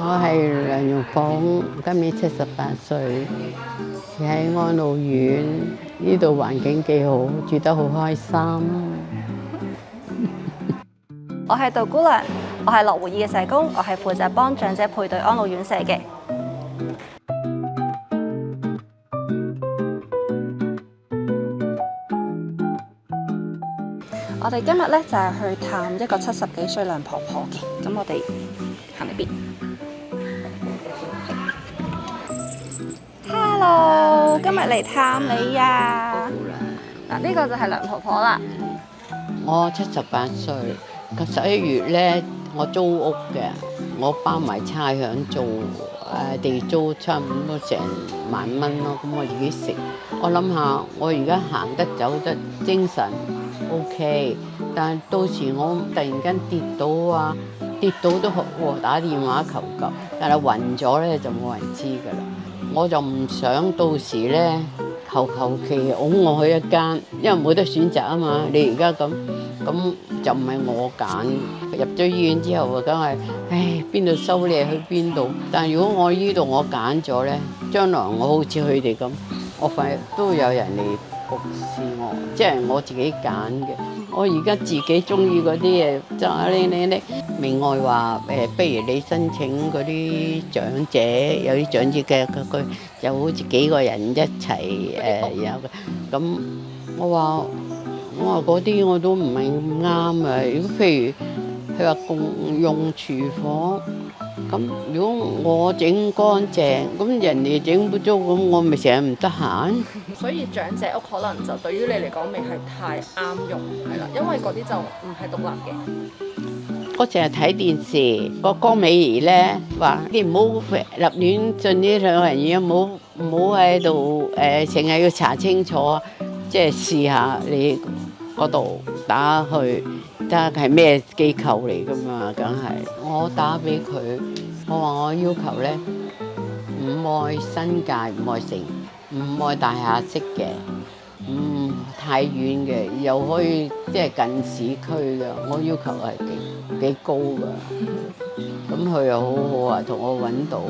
我係梁玉鳳，今年78歲，住喺安老院，呢度環境幾好，住得好開心。我係杜姑娘，我係樂活意嘅社工，我係負責幫長者配對安老院舍嘅。我哋今日咧就係去探一個70幾歲梁婆婆嘅，咁我哋行呢邊。Hello，今日嚟探你呀。嗱，呢個就係梁婆婆啦。我78歲，個11月咧，我租屋嘅，我包埋差餉租，地租差唔多成10000蚊咯，咁我自己食。我諗下，我而家行得走得精神 OK， 但係到時我突然間跌倒啊，跌倒都好打電話求救，但係暈咗咧就冇人知㗎啦。我就唔想到時咧求其拱我去一間，因為冇得選擇啊嘛。你而家咁就唔係我揀。入咗醫院之後啊，梗係邊度收你去邊度。但係如果我依度我揀咗咧，將來我好似佢哋咁，我發現都有人嚟服侍我，即係我自己揀嘅。我而家自己中意嗰啲嘢就你明愛話不如你申請嗰啲長者，有啲長者嘅佢就好似幾個人一齊有嘅。咁我話嗰啲我都唔係咁啱啊！如果譬如佢話共用廚房，咁如果我整乾淨，咁人哋整污糟，咁我咪成日唔得閒。所以長者屋可能就對於你嚟講未係太啱用，係啦，因為嗰啲就唔係獨立嘅。我成日睇電視，個江美儀咧話：你唔好立亂進啲老人院，唔好喺度成日要查清楚，即係試下你嗰度打去睇下係咩機構嚟噶嘛，梗係我打俾佢，我話我要求咧唔愛新界，唔愛城，唔愛大廈式嘅，太遠嘅，又可以即係近市區嘅，我要求係幾高㗎。咁佢又好好啊，同我揾到。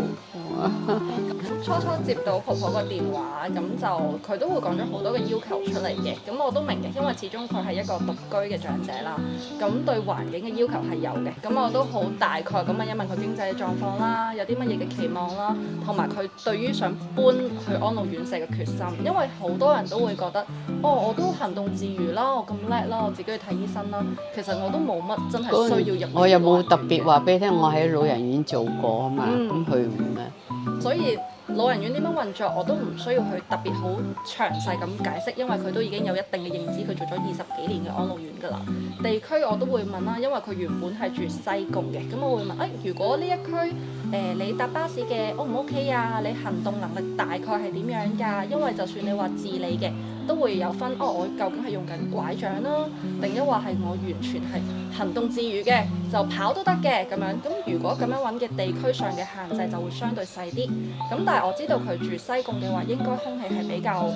初接到婆婆個電話，咁就佢都會講咗好多嘅要求出嚟嘅，咁我都明嘅，因為始終佢係一個獨居嘅長者啦，咁對環境嘅要求係有嘅，咁我都好大概咁問一問佢經濟嘅狀況啦，有啲乜嘢嘅期望啦，同埋佢對於想搬去安老院舍嘅決心，因為好多人都會覺得，我都行動自如啦，我咁叻啦，我自己去睇醫生啦，其實我都冇乜真係需要入。我又冇特別話俾你聽，我喺老人院做過啊嘛，咁佢唔咩。所以老人院點樣運作，我都唔需要去特別好詳細咁解釋，因為佢都已經有一定嘅認知，佢做咗20幾年嘅安老院㗎啦。地區我都會問啦，因為佢原本係住西貢嘅，咁我會問如果呢一區你搭巴士嘅 O 唔 OK 啊？你行動能力大概係點樣㗎？因為就算你話自理嘅，都會有分我究竟係用緊拐杖啦，定抑或係我完全係行動自如嘅，就跑都得嘅咁樣。咁如果咁樣揾嘅地區上嘅限制就會相對細啲。咁但係我知道佢住西貢嘅話，應該空氣係比較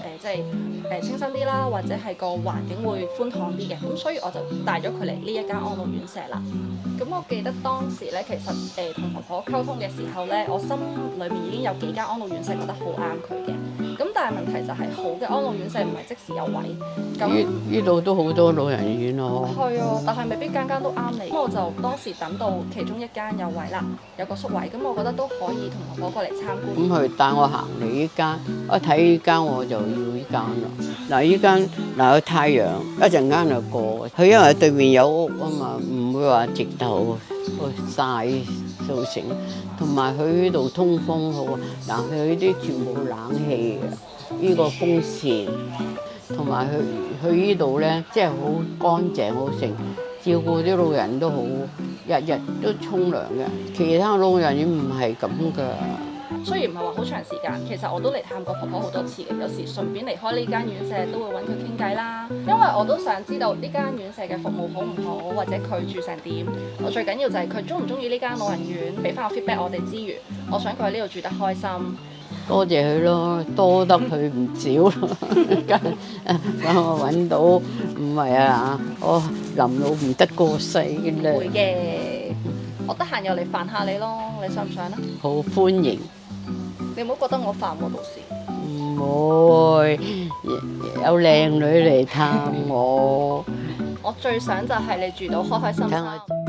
清新啲啦，或者係個環境會寬敞啲嘅。咁所以我就帶咗佢嚟呢一間安老院舍啦。咁我記得當時咧，其實同婆婆溝通嘅時候咧，我心裏面已經有幾間安老院舍覺得好啱佢嘅。咁但係問題就係好嘅安老院舍唔係即時有位。咁呢度都好多老人院咯。係啊，但係未必間間都啱你。咁我就當時等到其中一間有位啦，有個宿位，咁我覺得都可以同婆婆過嚟參觀。咁佢帶我行嚟呢間，我睇呢間我就要呢間咯。嗱，呢間有太陽，一陣間就過。佢因為對面有屋啊嘛，唔會話直頭去曬造成。同埋佢呢度通風好啊，嗱佢呢啲全部冷氣嘅，呢個風扇，同埋佢呢度咧，即係好乾淨好成，照顧啲老人都好，日日都沖涼嘅。其他老人院唔係咁噶。雖然唔係話好長時間，其實我都嚟探過婆婆好多次嘅，有時順便離開呢間院舍都會揾佢傾偈啦。因為我都想知道呢間院舍嘅服務好唔好，或者佢住成點。我最緊要就係佢中唔中意呢間老人院，俾翻個 feedback 我哋之餘，我想佢喺呢度住得開心。多謝佢咯，多得佢唔少咯。咁我揾到唔係啊，臨老唔得過世嘅啦。會嘅，我得閒又嚟煩下你咯。你想唔想啊？好歡迎。你唔好覺得我煩喎，到時。唔會有靚女嚟探我。我最想就係你住到開開心心。